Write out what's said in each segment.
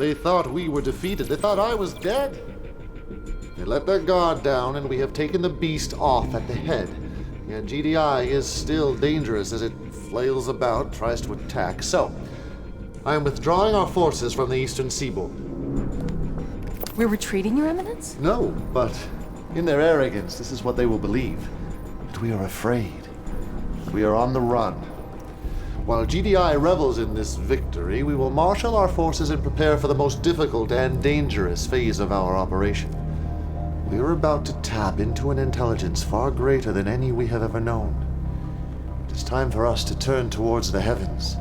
They thought we were defeated. They thought I was dead. They let their guard down, and we have taken the beast off at the head. Yet GDI is still dangerous as it flails about, tries to attack. So, I am withdrawing our forces from the eastern seaboard. We're retreating, Your Eminence? No, but in their arrogance, this is what they will believe. That we are afraid. That we are on the run. While GDI revels in this victory, we will marshal our forces and prepare for the most difficult and dangerous phase of our operation. We are about to tap into an intelligence far greater than any we have ever known. It is time for us to turn towards the heavens.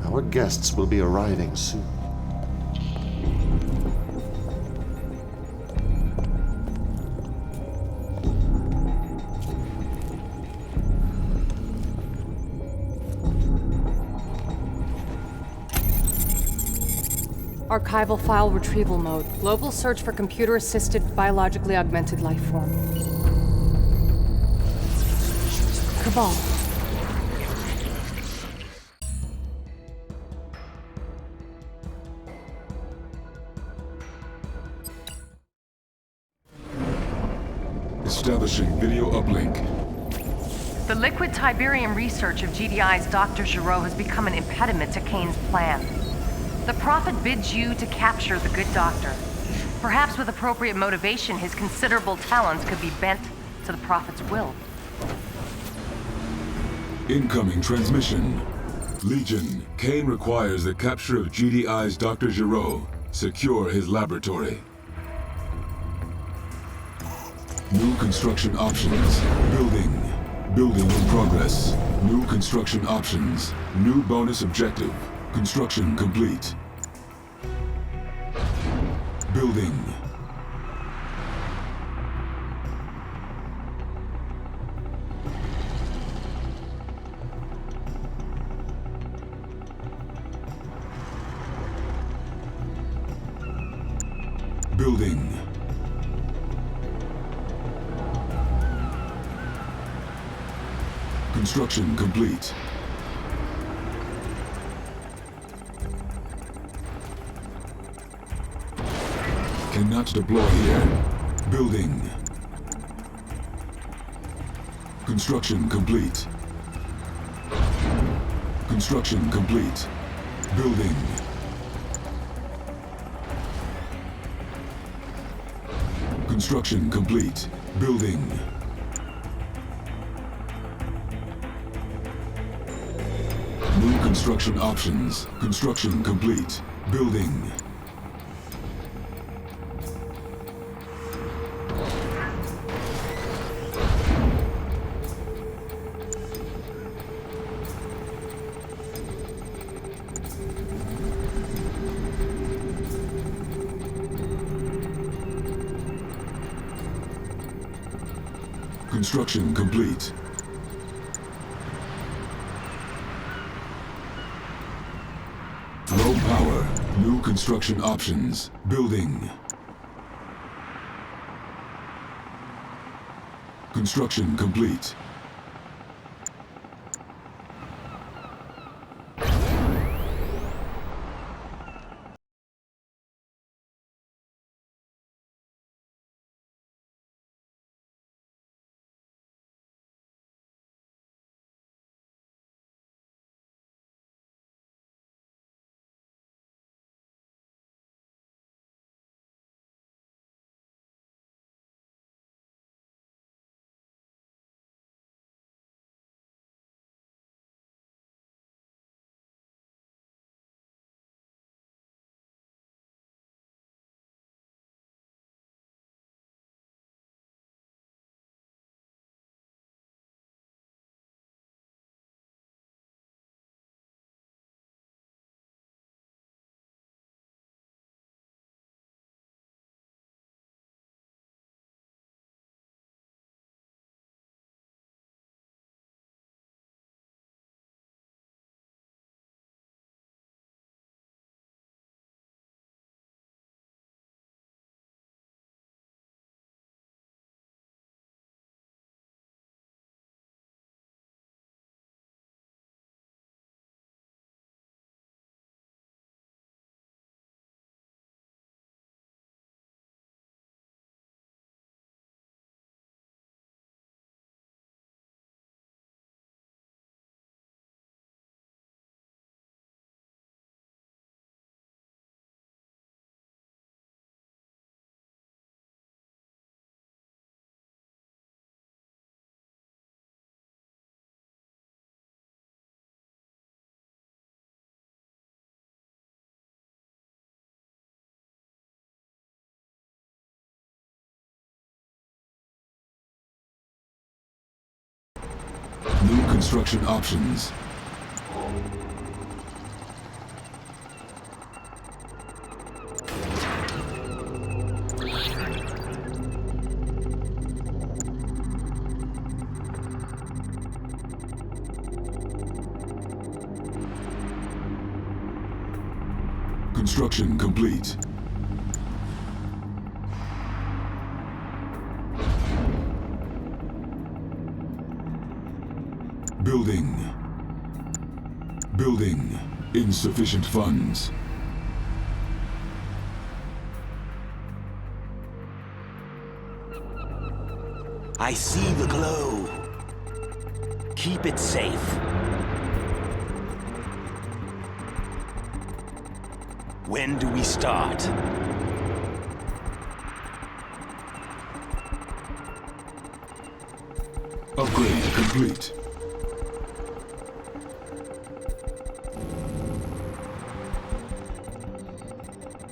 Our guests will be arriving soon. Archival file retrieval mode. Global search for computer-assisted, biologically augmented life form. Cabal. Establishing video uplink. The liquid Tiberium research of GDI's Dr. Giraud has become an impediment to Kane's plan. The Prophet bids you to capture the good doctor. Perhaps with appropriate motivation, his considerable talents could be bent to the Prophet's will. Incoming transmission. Legion, Kane requires the capture of GDI's Dr. Giraud. Secure his laboratory. New construction options. Building. Building in progress. New construction options. New bonus objective. Construction complete. Building. Building. Construction complete. Cannot deploy here. Building. Construction complete. Construction complete. Building. Construction complete. Building. New construction options. Construction complete. Building. Construction complete. Low power. New construction options. Building. Construction complete. New construction options. Construction complete. Building. Building. Insufficient funds. I see the glow. Keep it safe. When do we start? Upgrade complete.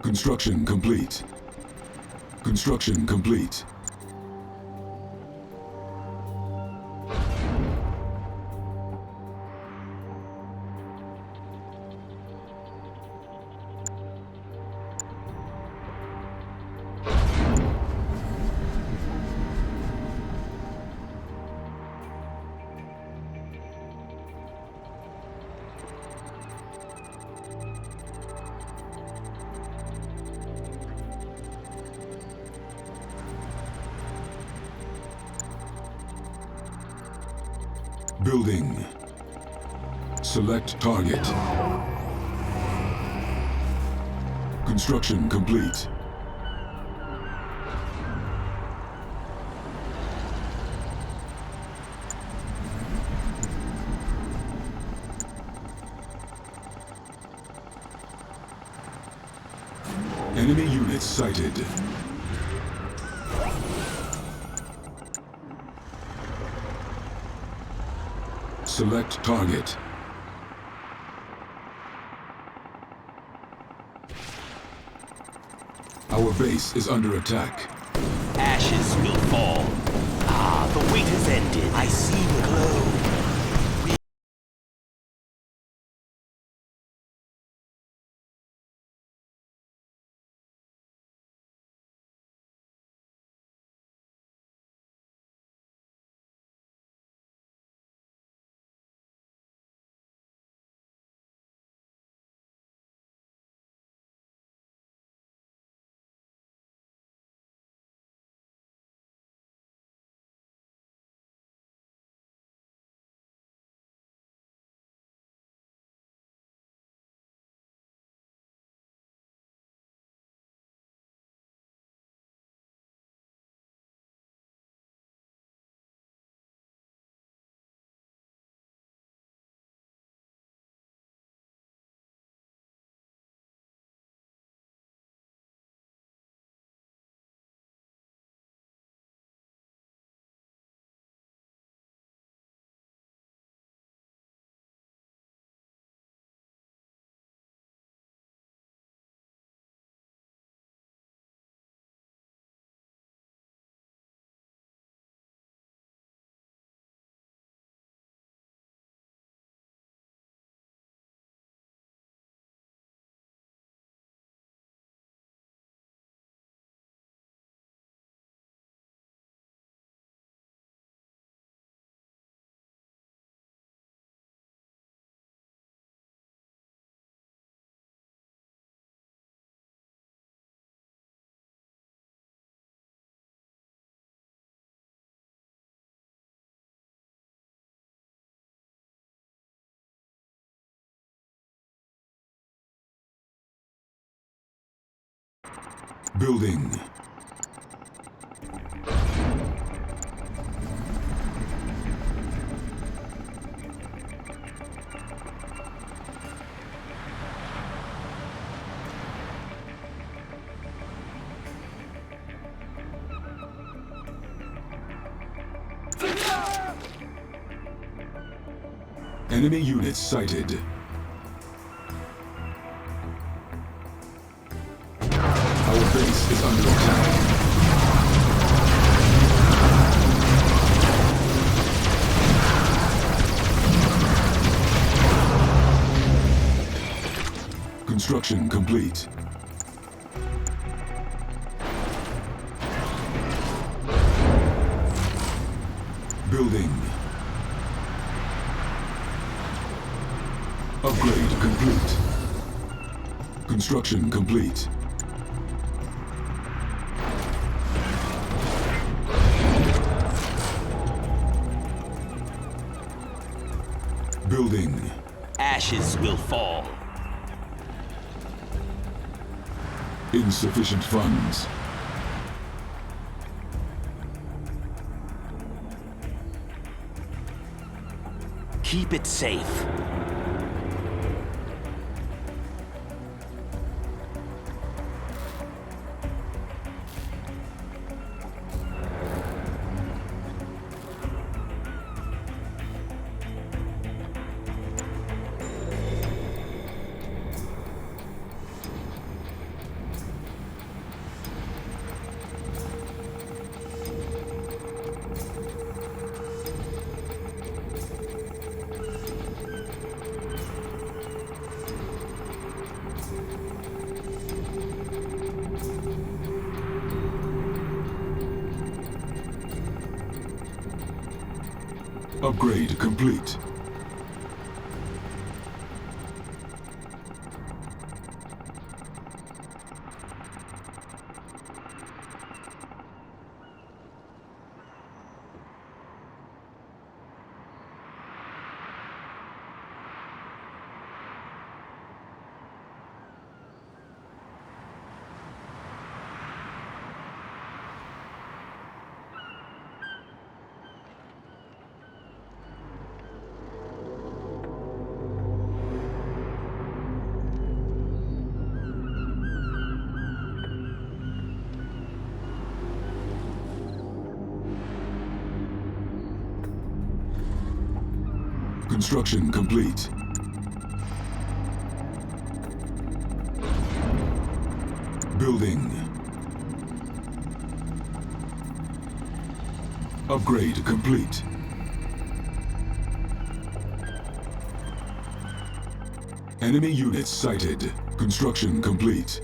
Construction complete. Construction complete. Building. Select target. Construction complete. Enemy units sighted. Select target. Our base is under attack. Ashes will fall. Ah, the wait has ended. I see the glow. Building. Enemy units sighted. Our base is under attack. Construction complete. Building. Upgrade complete. Construction complete. Building. Ashes will fall. Insufficient funds. Keep it safe. Upgrade complete. Construction complete. Building. Upgrade complete. Enemy units sighted. Construction complete.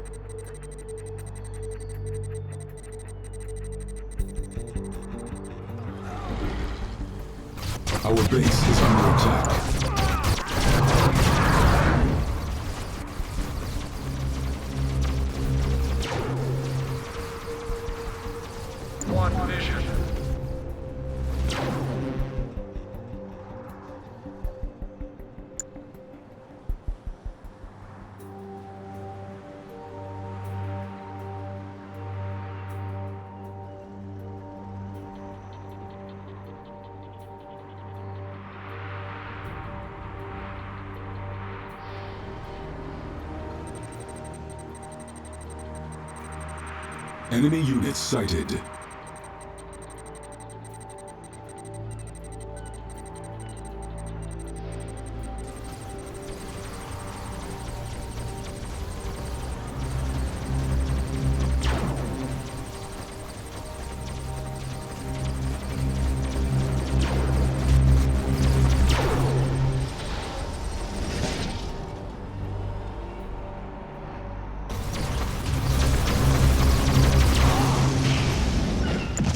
Our base is under attack. One vision. Enemy units sighted.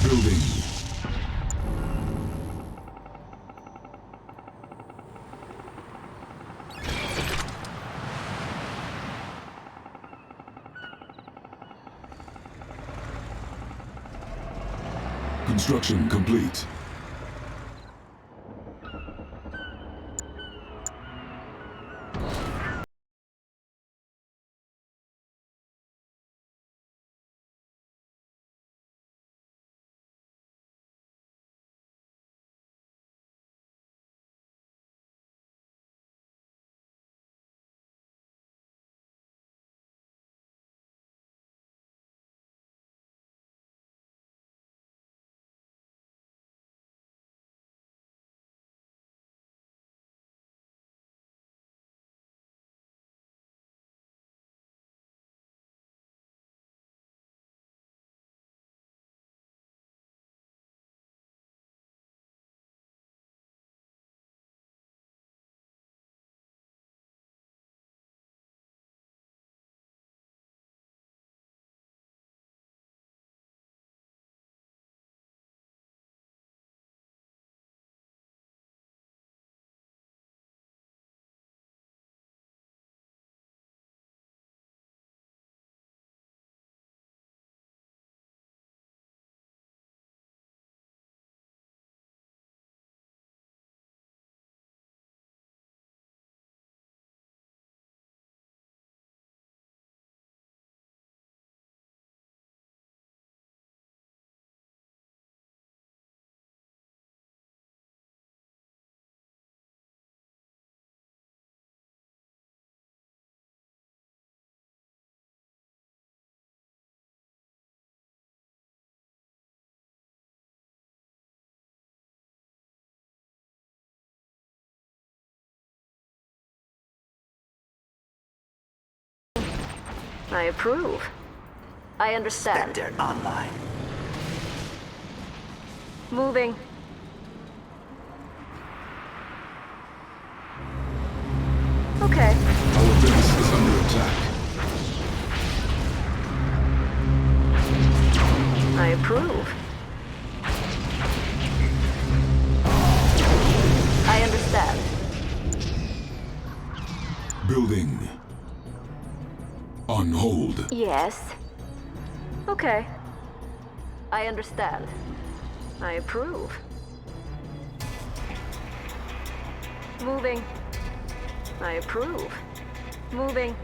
Building. Construction complete. I approve. I understand. Spectre online. Moving. Okay. Our base is under attack. I approve. I understand. Building. On hold. Yes. Okay. I understand. I approve. Moving. I approve. Moving.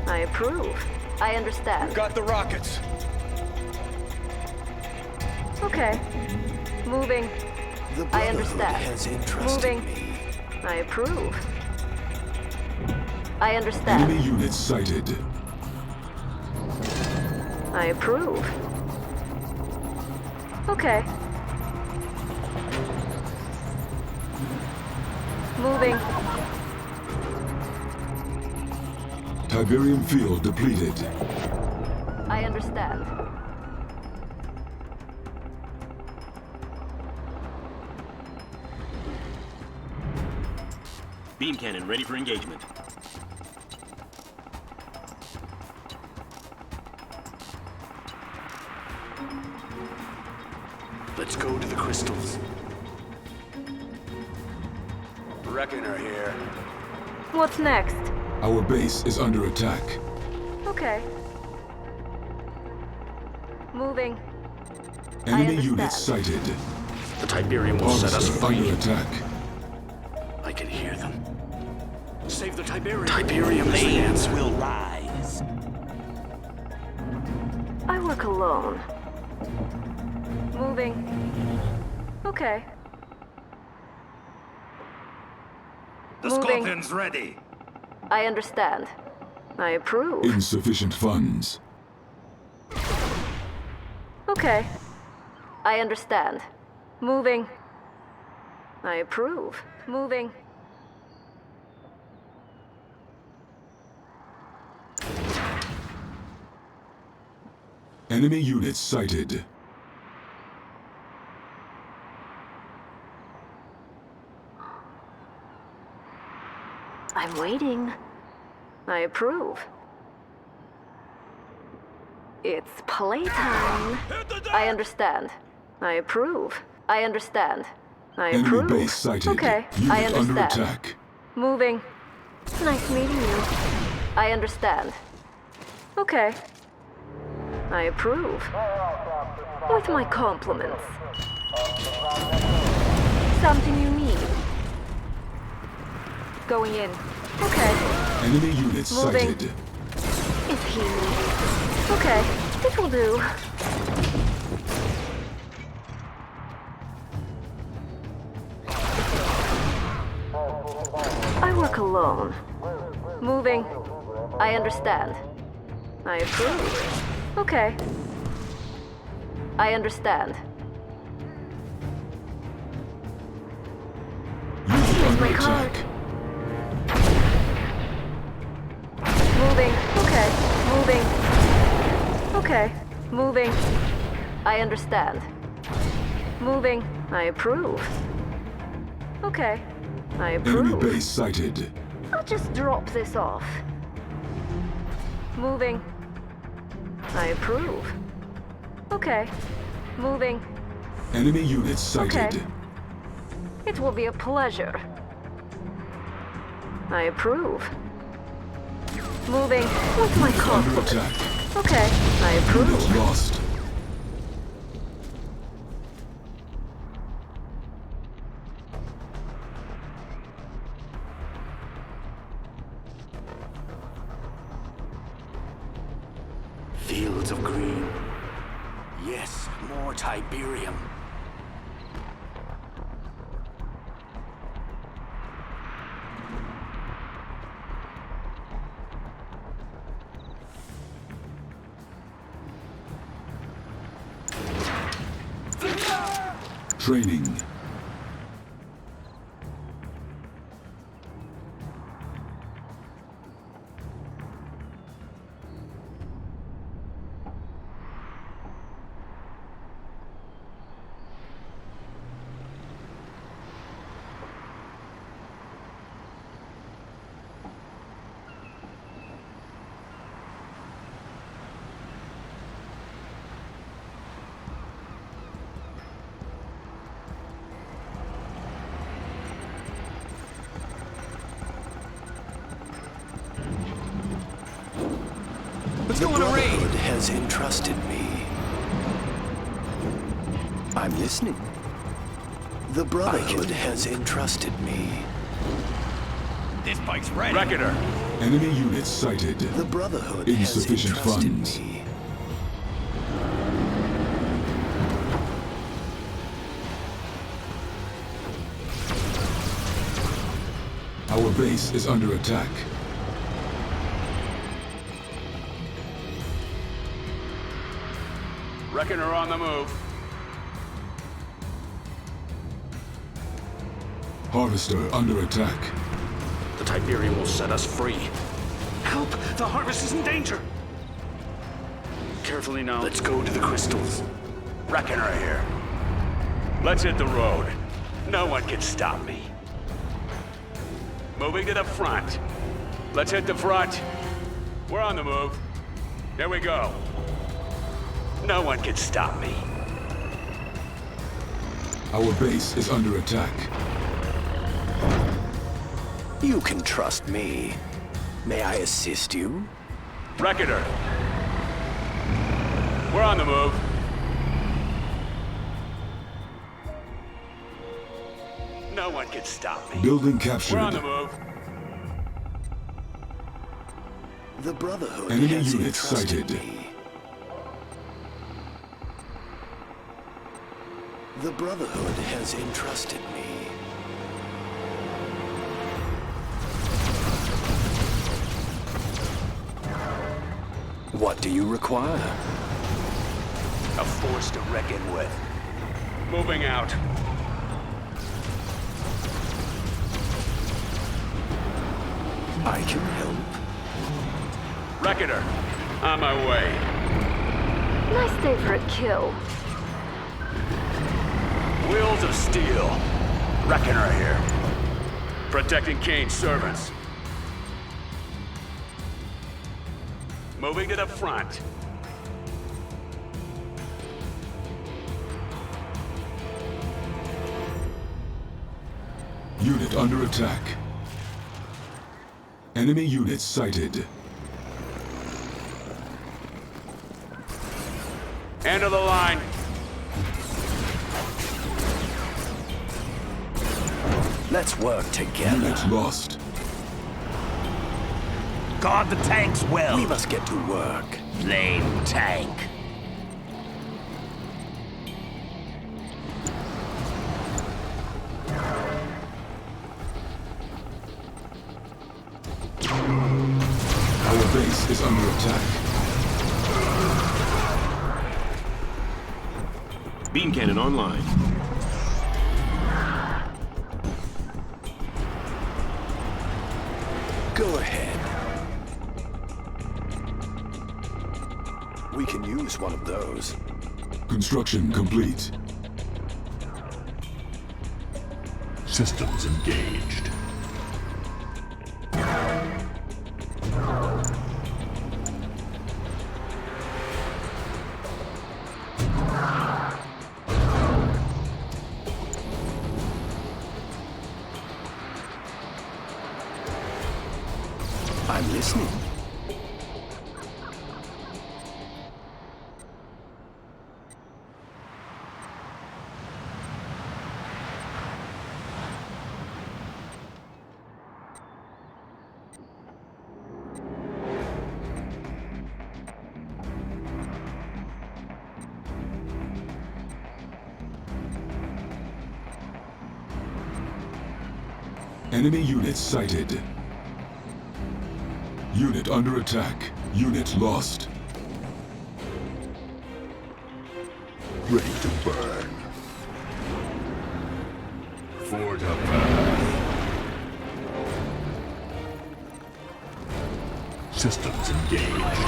I approve. I understand. Got the rockets. Okay. Moving. The I Brotherhood understand. has entrusted Moving. me. I approve. I understand. Enemy units sighted. I approve. Okay. Moving. Tiberium field depleted. I understand. Beam cannon ready for engagement. Let's go to the crystals. Reckoner here. What's next? Our base is under attack. Okay. Moving. Enemy understand. units sighted. The Tiberium will set us Harvester free. under attack. I can hear them. Save the Tiberium. Tiberium flames will rise. I work alone. Moving. Okay. The Moving. Scorpion's ready. I understand. I approve. Insufficient funds. Okay. I understand. Moving. I approve. Moving. Enemy units sighted. I'm waiting. I approve. It's playtime. I understand. I approve. I understand. I Enemy approve. base sighted. Okay, Unit I under understand. attack. Moving. Nice meeting you. I understand. Okay. I approve. With my compliments. Something you need. Going in. Okay. Enemy units Moving. sighted. If he needs. Okay. It will do. I work alone. Moving. I understand. I approve. Okay. I understand. Unit under my card. attack. Moving. Okay. Moving. Okay. Moving. I understand. Moving. I approve. Okay. I Enemy approve. base sighted. I'll just drop this off. Moving. I approve. Okay. Moving. Enemy units sighted. Okay. It will be a pleasure. I approve. Moving with my Under compliments. attack. Okay. I Units approve. lost. Fields of green. Yes, more Tiberium. Training. Let's go on a raid. Brotherhood has entrusted me. I'm listening. The Brotherhood has entrusted me. This bike's ready. Reckoner. Enemy units sighted. The Brotherhood has Insufficient entrusted funds. me. Our base is under attack. Reckoner on the move. Harvester under attack. The Tiberium will set us free. Help! The harvest is in danger. Carefully now. Let's go to the crystals. Reckoner here. Let's hit the road. No one can stop me. Moving to the front. Let's hit the front. We're on the move. Here we go. No one can stop me. Our base is under attack. You can trust me. May I assist you? Reckoner. We're on the move. No one can stop me. Building We're captured. on the move. The Brotherhood Enemy has units entrusted sighted. me. The Brotherhood has entrusted me. What do you require? A force to reckon with. Moving out. I can help. Reckoner, on my way. Nice day for a kill. Wheels of steel. Reckoner here. Protecting Kane's servants. Moving to the front. Unit under attack. Enemy units sighted. End of the line. Let's work together. Unit lost. Guard the tanks well. We must get to work. Plain tank. Our base is under attack. Beam cannon online. Go ahead. We can use one of those. Construction complete. Systems engaged. I'm listening. Enemy units sighted. Unit under attack. Unit lost. Ready to burn. Forge a path. Systems engaged.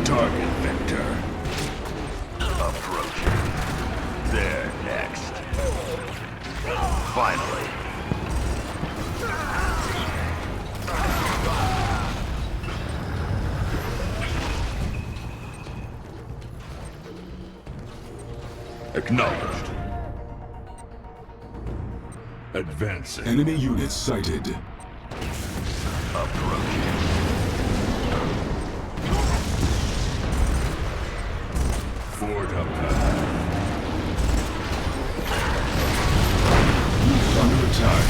Target vector. Approaching. There next. Finally. Acknowledged. Advancing. Enemy units sighted. Approaching. For the path. Unit under attack.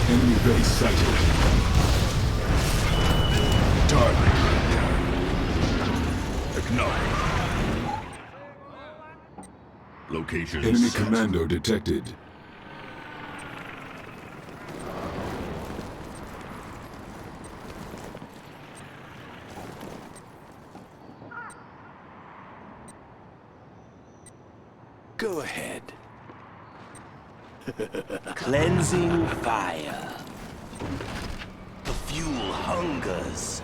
Enemy base sighted. Target. Acknowledged. Location Enemy set. commando detected. Go ahead. Cleansing fire. The fuel hungers.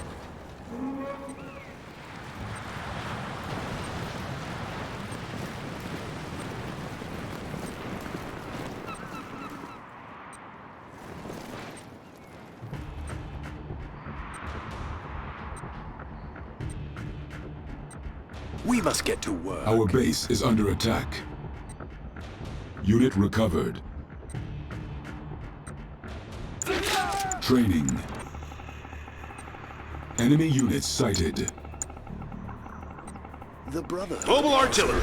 We must get to work. Our base is under attack. Unit recovered. Training. Enemy units sighted. The Brotherhood. Mobile artillery.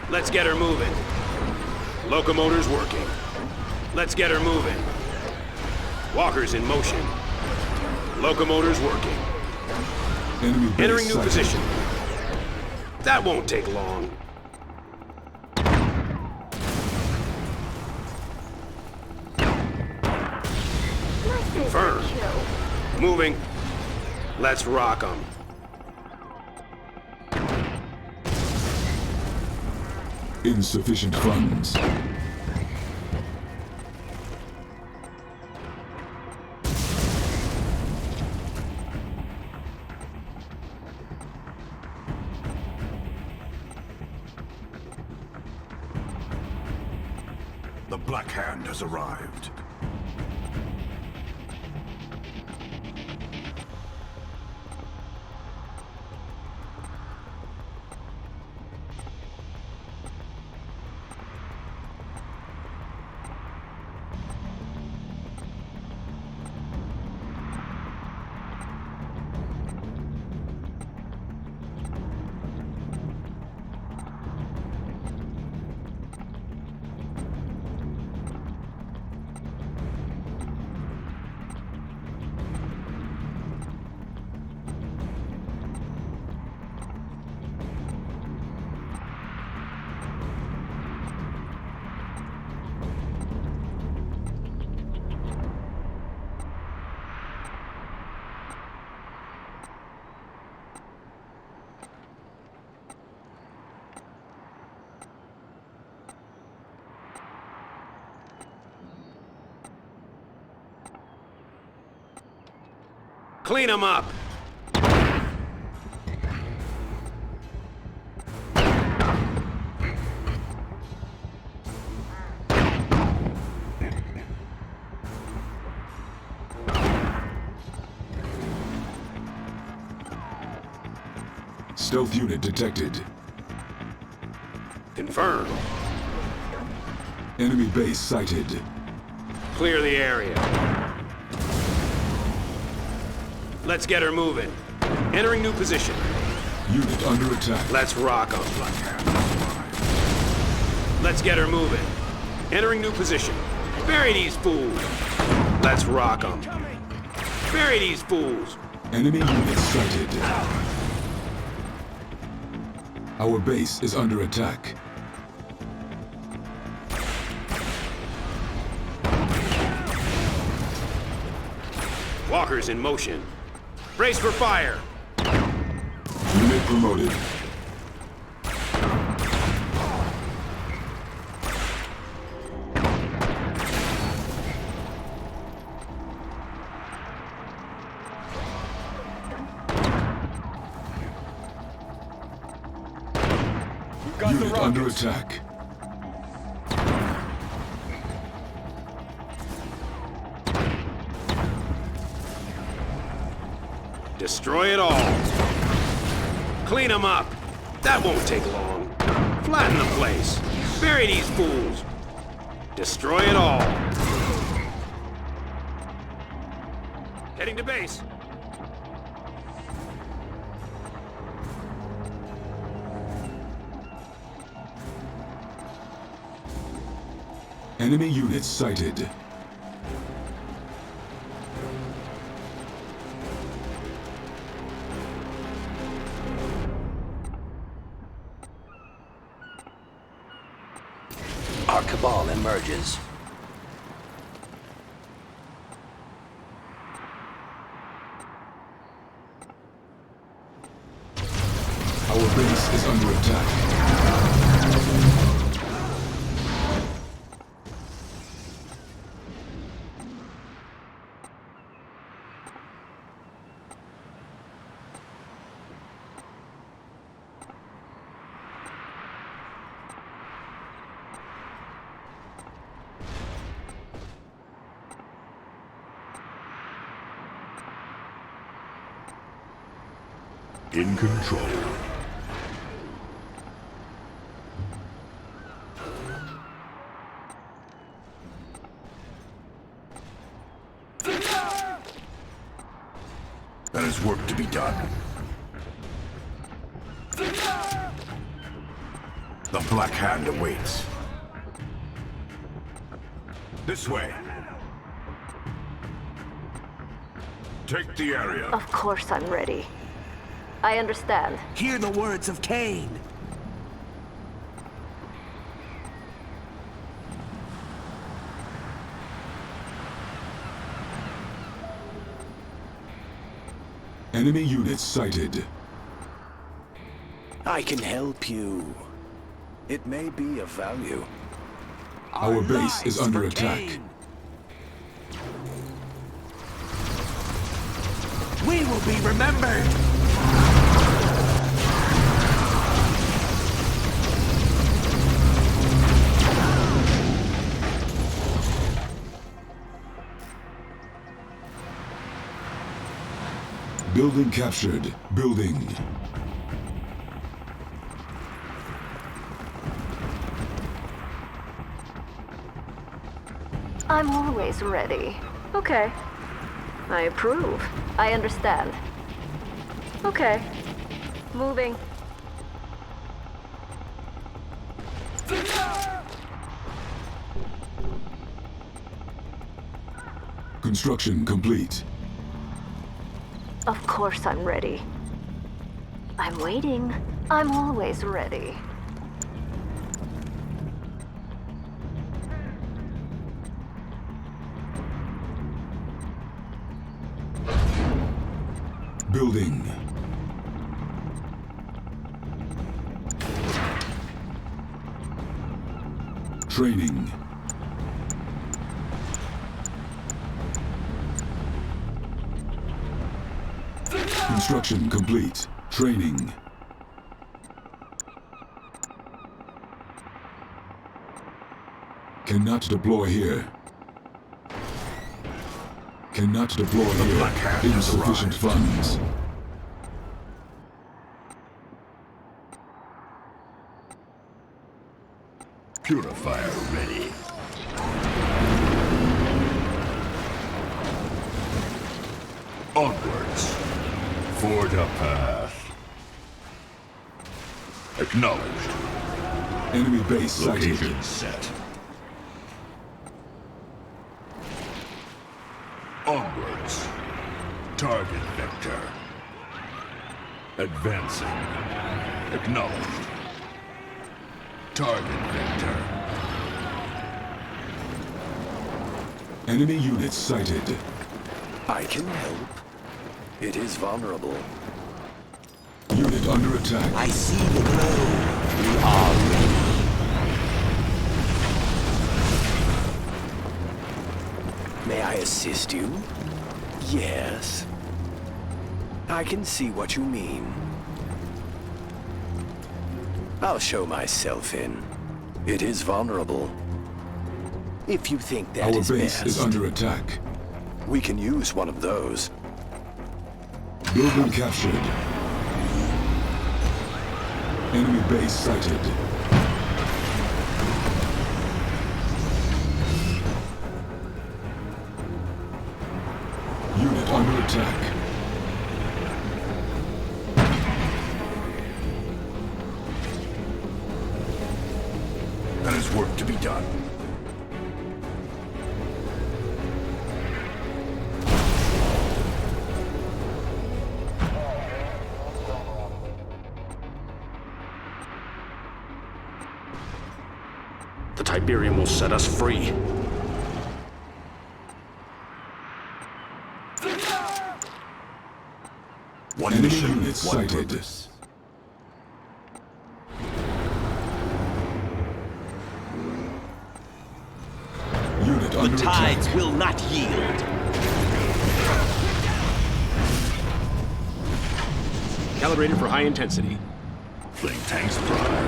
Let's get her moving. Locomotor's working. Let's get her moving. Walker's in motion. Locomotor's working. Enemy base Entering new sighted. position. That won't take long. Confirm. Moving. Let's rock 'em. Insufficient funds. The Black Hand has arrived. Clean 'em up. Stealth unit detected. Confirmed. Enemy base sighted. Clear the area. Let's get her moving. Entering new position. Unit under attack. Let's rock 'em. Let's get her moving. Entering new position. Bury these fools. Let's rock 'em. Bury these fools. Enemy units sighted. Our base is under attack. Walker's in motion. Brace for fire. Unit promoted. Unit under attack. Destroy it all. Clean them up. That won't take long. Flatten the place. Bury these fools! Destroy it all! Heading to base. Enemy units sighted. Our cabal emerges. Our base is under attack. In control. There is work to be done. The Black Hand awaits. This way. Take the area. Of course I'm ready. I understand. Hear the words of Kane. Enemy units sighted. I can help you. It may be of value. Our base is Lives under for attack. Kane. We will be remembered. Building captured. Building. I'm always ready. Okay. I approve. I understand. Okay. Moving. Construction complete. Of course I'm ready. I'm waiting. I'm always ready. Building. Training. Construction complete. Training. Cannot deploy here. Cannot deploy Black Hand here. has Insufficient funds. Purifier ready. Onwards. Forge a path. Acknowledged. Enemy base sighted. Location set. Onwards. Target vector. Advancing. Acknowledged. Target vector. Enemy units sighted. I can help. It is vulnerable. Unit under attack. I see the glow. We are ready. May I assist you? Yes. I can see what you mean. I'll show myself in. It is vulnerable. If you think that Our is base best, is under attack. we can use one of those. Building captured. Enemy base sighted. attack. There is work to be done. The Tiberium will set us free. One Enemy mission, units one sighted. purpose. Unit The under tides attack. will not yield. Calibrated for high intensity. Fling tanks prime.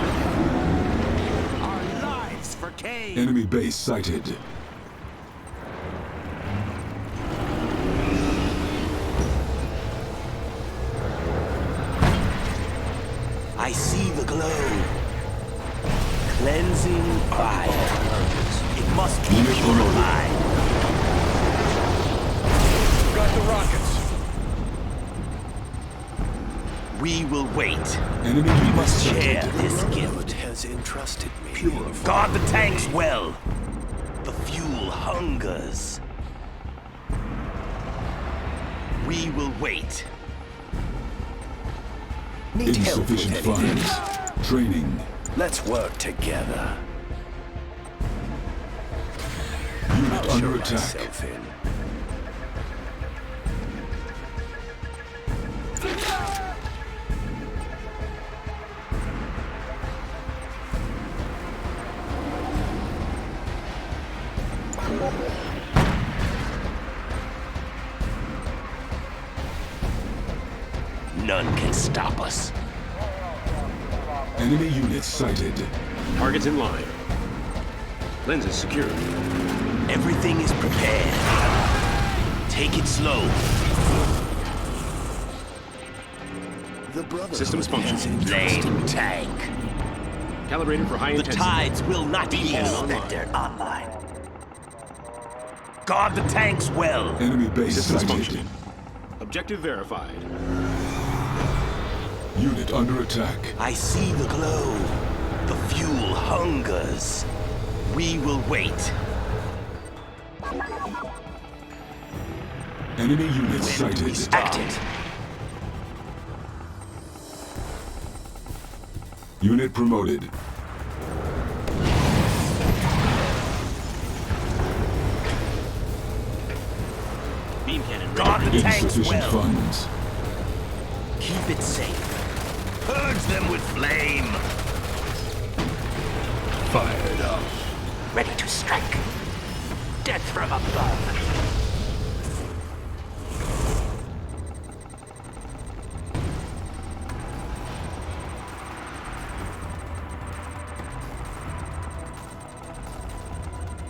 Our lives for Kane. Enemy base sighted. I see the glow. Cleansing fire. It must be Unit purified. Got the rockets. We will wait. Enemy units Share sighted. this gift. Has entrusted me. Guard the tanks well. The fuel hungers. We will wait. Need help with Insufficient anything? funds. Training. Let's work together. Unit I'll under show attack. myself in. None can stop us. Enemy units sighted. Targets in line. Lenses secured. Everything is prepared. Take it slow. The brother Systems function. Flame tank. Calibrated for high The intensity. tides will not yield. online. Online. Guard the tanks well. Enemy base Systems sighted. functioning. Objective verified. Unit under attack. I see the glow. The fuel hungers. We will wait. Enemy units When do we sighted. start? Act it. Unit promoted. Beam cannon Guard ready. the tanks Insufficient well. funds. Keep it safe. Purge them with flame. Fired up. Ready to strike. Death from above.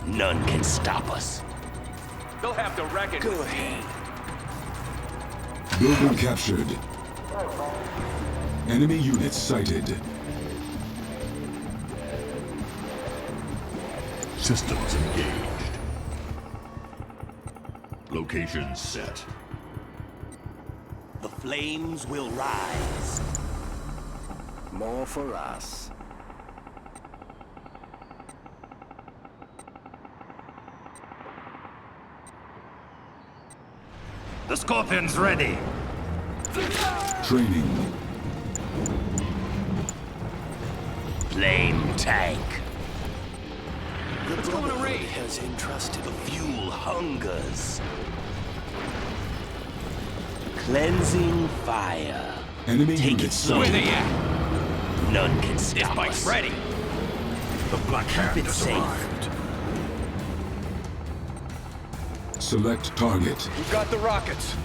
None can stop us. They'll have to reckon. Go ahead. Building captured. Enemy units sighted. Systems engaged. Location set. The flames will rise. More for us. The Scorpion's ready. Training. Flame tank. Let's go on a raid. Has entrusted the fuel hungers. Cleansing fire. Enemy Take it units slow. Where sighted. they at? None can stop Bike's us. ready. The Black Hand it has safe. arrived. Select target. We've got the rockets.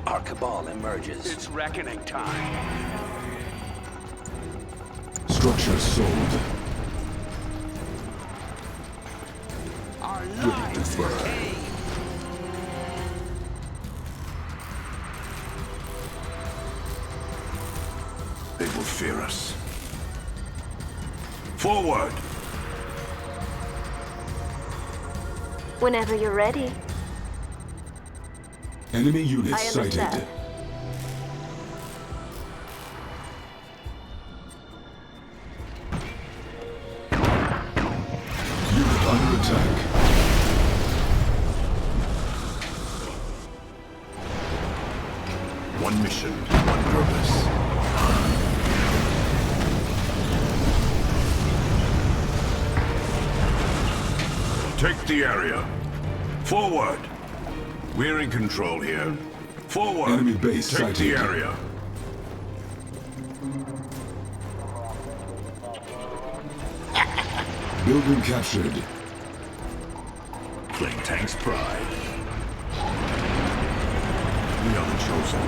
Our cabal emerges. It's reckoning time. Structure sold. Our Ready to burn. They will fear us. Forward! Whenever you're ready. Enemy units I sighted. understand. Unit under attack. One mission, one purpose. Take the area. Forward. We're in control here. Forward. Enemy base Take sighted. the area. Building captured. Flame tank's pride. We are the chosen.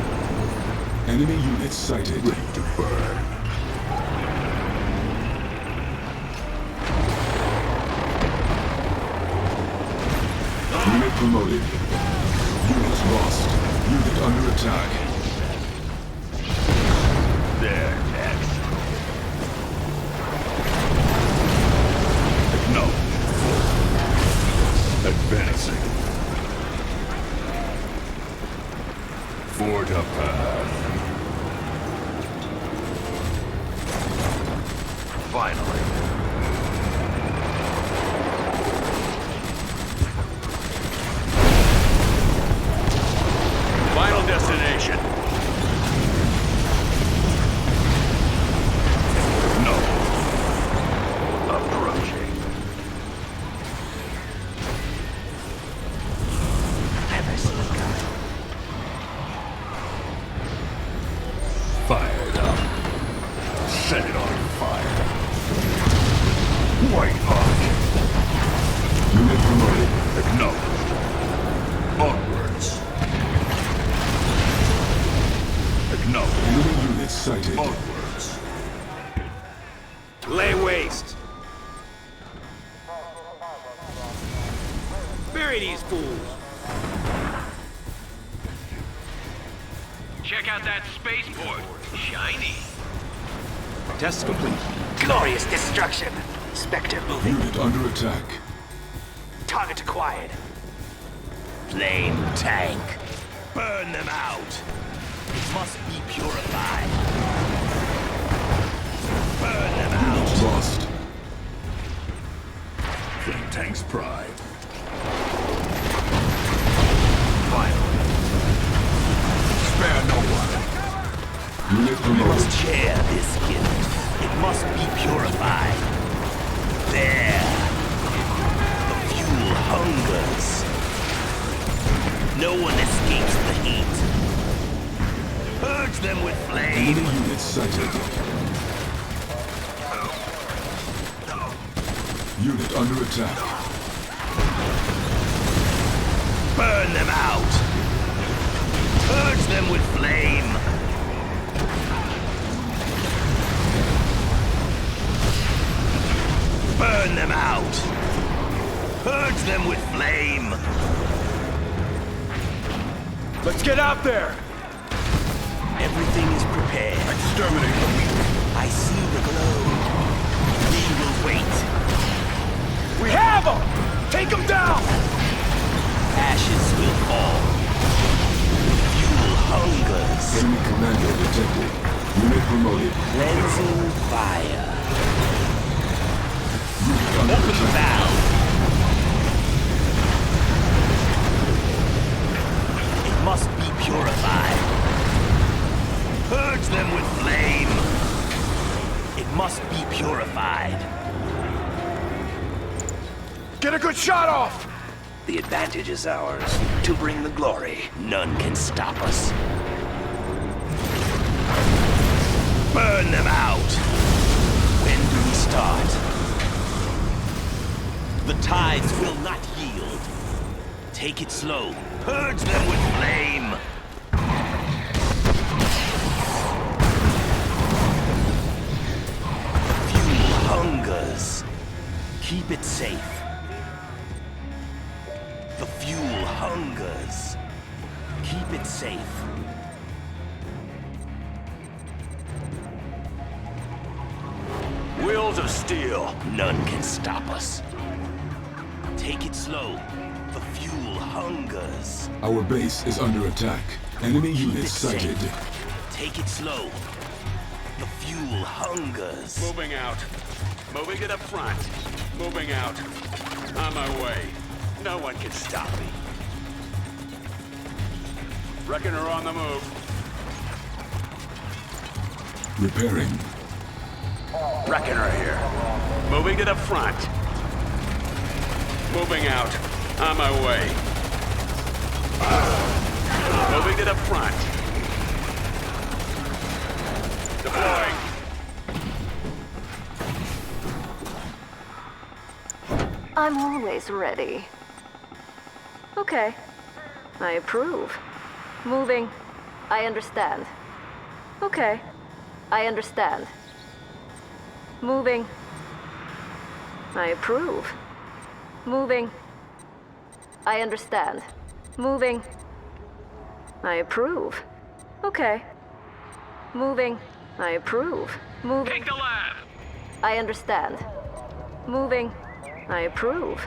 Enemy units sighted. Ready to burn. Unit promoted. Units lost. Unit under attack. There, next. No. Advancing. Forge a path. Finally. Final destination. No. Approaching. Fired up. Set it on fire. White hot. Unit promoted. Acknowledged. Onwards. Acknowledged. Enemy units sighted. Onwards. Lay waste. Bury these fools. Check out that spaceport. Shiny. Test complete. Glorious destruction. Spectre moving. Unit under attack. Target acquired. Flame tank. Burn them out. It must be purified. Burn them out. Units lost. Flame tank's pride. Finally. Spare no one. Unit We promoted. must share this gift. It must be purified. There. The fuel hungers. No one escapes the heat. Purge them with flame. Enemy units sighted. Unit under attack. Burn them out. Purge them with flame. Burn them out. Purge them with flame. Let's get out there. Everything is prepared. Exterminate the weak. I see the glow. We will wait. We have them. Take them down. Ashes will fall. Fuel hungers. Enemy commander detected. Unit promoted. Cleansing fire. Unit under Open attack. valve. It must be purified. Purge them with flame. It must be purified. Get a good shot off. The advantage is ours. To bring the glory. None can stop us. Burn them out. When do we start? The tides will not yield. Take it slow. Purge them with flame. Fuel hungers. Keep it safe. The fuel hungers. Keep it safe. Wheels of steel. None can stop us. Take it slow. The fuel hungers. Our base is under attack. Enemy units sighted. Take it slow. The fuel hungers. Moving out. Moving to the front. Moving out. On my way. No one can stop me. Reckoner on the move. Repairing. Reckoner here. Moving to the front. Moving out. On my way. Moving to the front. Deploying. I'm always ready. Okay. I approve. Moving. I understand. Okay. I understand. Moving. I approve. Moving. I understand. Moving. I approve. Okay. Moving. I approve. Moving. Take the lab. I understand. Moving. I approve.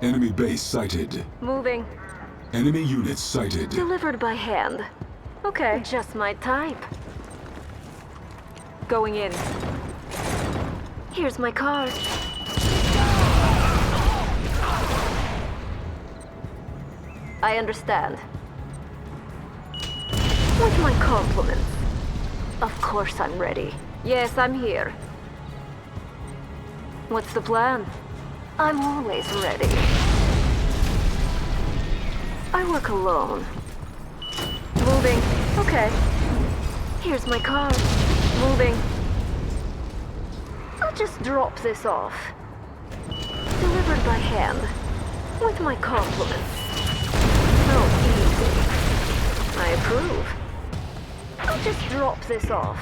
Enemy base sighted. Moving. Enemy units sighted. Delivered by hand. Okay. Just my type. Going in. Here's my card. I understand. With my compliments. Of course I'm ready. Yes, I'm here. What's the plan? I'm always ready. I work alone. Moving. Okay. Here's my car. Moving. I'll just drop this off. Delivered by hand. With my compliments. Oh, easy. I approve. I'll just drop this off.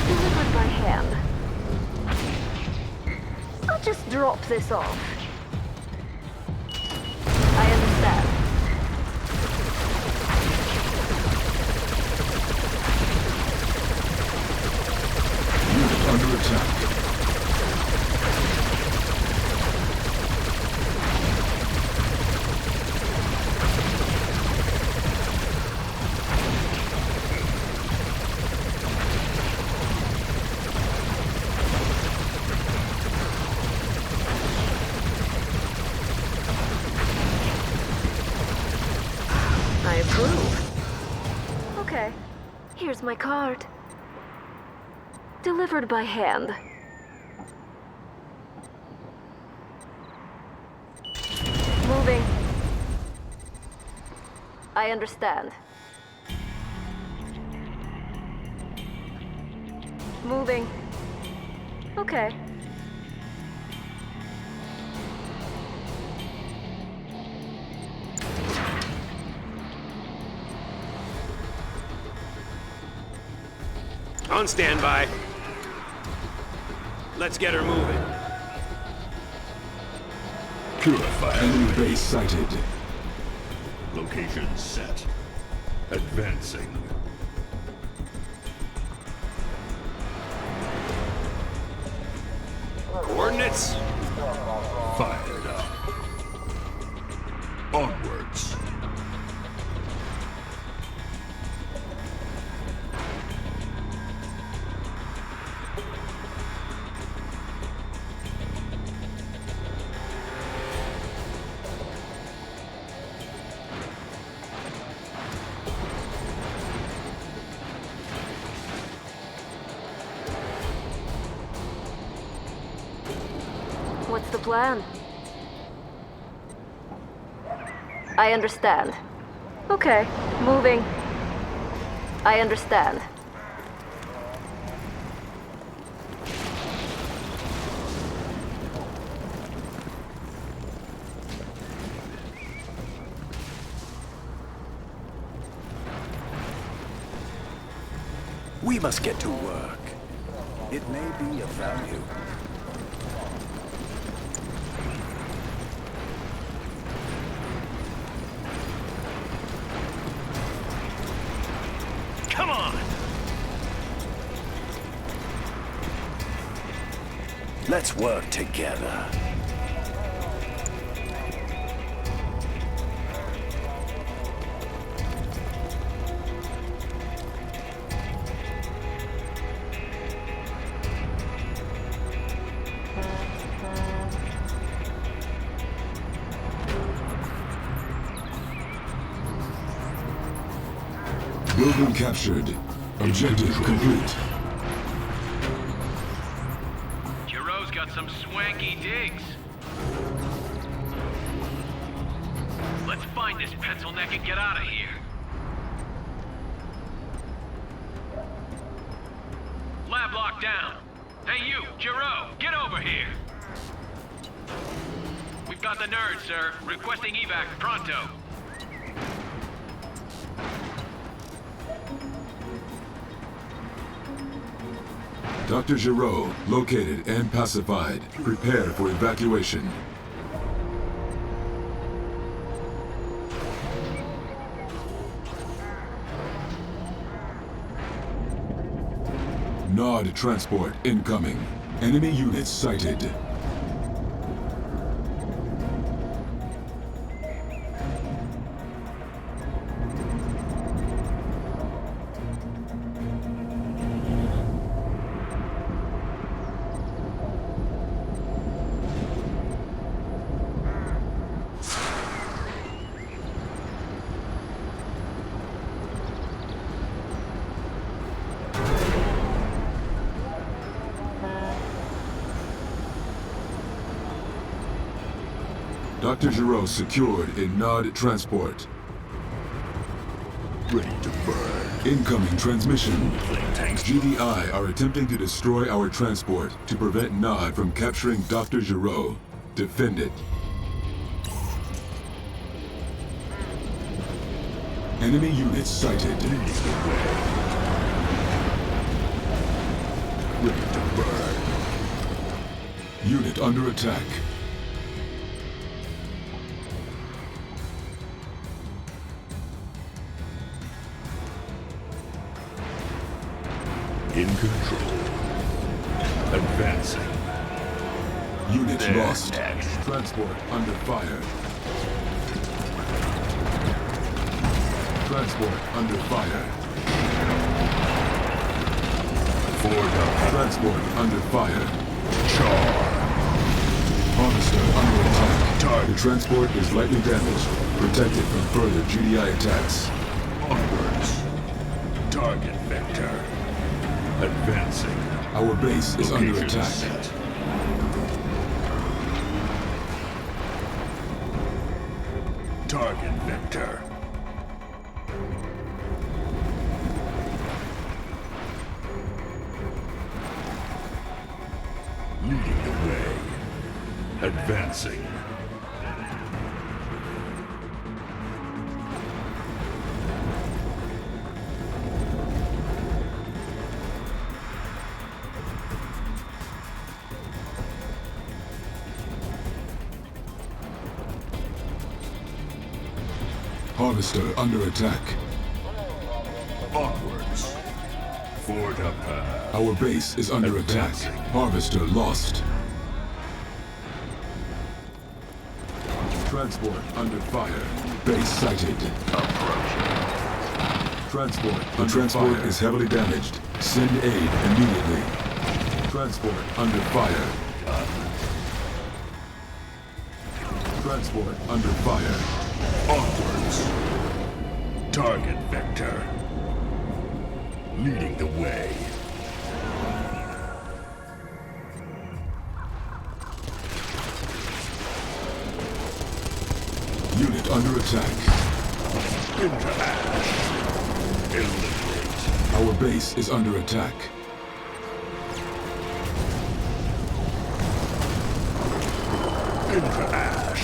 Delivered by hand. I'll just drop this off. I understand. Unit under attack. I approve. Okay, here's my card. Delivered by hand. Moving. I understand. Moving. Okay. On standby. Let's get her moving. Purify. Enemy base sighted. Location set. Advancing. Coordinates? Fired up. Onwards. What's the plan? I understand. Okay, moving. I understand. We must get to work. It may be of value. Come on! Let's work together. Building captured. Objective complete. Giroux's got some swanky digs. Let's find this pencil neck and get out of here. Lab locked down. Hey you, Giroux, get over here. We've got the nerd, sir. Requesting evac pronto. Dr. Giroux, located and pacified. Prepare for evacuation. Nod transport incoming. Enemy units sighted. Dr. Giroux secured in Nod transport. Ready to burn. Incoming transmission. GDI are attempting to destroy our transport to prevent Nod from capturing Dr. Giroux. Defend it. Enemy units sighted. Ready to burn. Unit under attack. In control. Advancing. Unit There, lost. next. Transport under fire. Transport under fire. Forward up. Transport under fire. Charge. Harvester under attack. Target. The transport is lightly damaged. Protected from further GDI attacks. Onwards. Target vector. Advancing. Our base is under Location attack. set. Target vector. Leading the way. Advancing. Harvester under attack. Onwards. Fort up. Our base is under attack. Advancing. Harvester lost. Transport under fire. Base sighted. Approaching. Transport. The transport is heavily damaged. Send aid immediately. Transport under fire. Transport under fire. Onwards. Target vector. Leading the way. Unit under attack. Into ash. Eliminate. Our base is under attack. Into ash.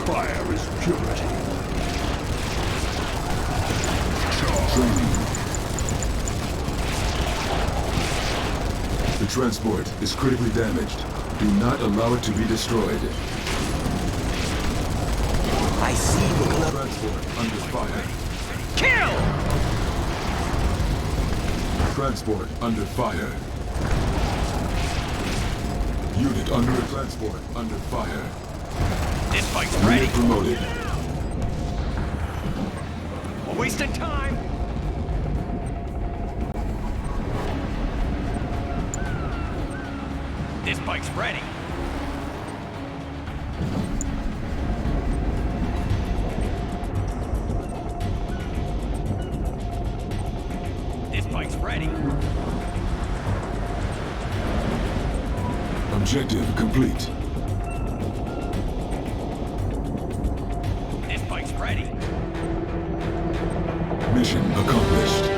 Fire is purity. Charge. Training. The transport is critically damaged. Do not allow it to be destroyed. I see the glow. Transport under fire. Kill! Transport under fire. Unit under transport under fire. This fight's ready. Unit promoted. We're wasting time. This bike's ready. Objective complete. This bike's ready. Mission accomplished.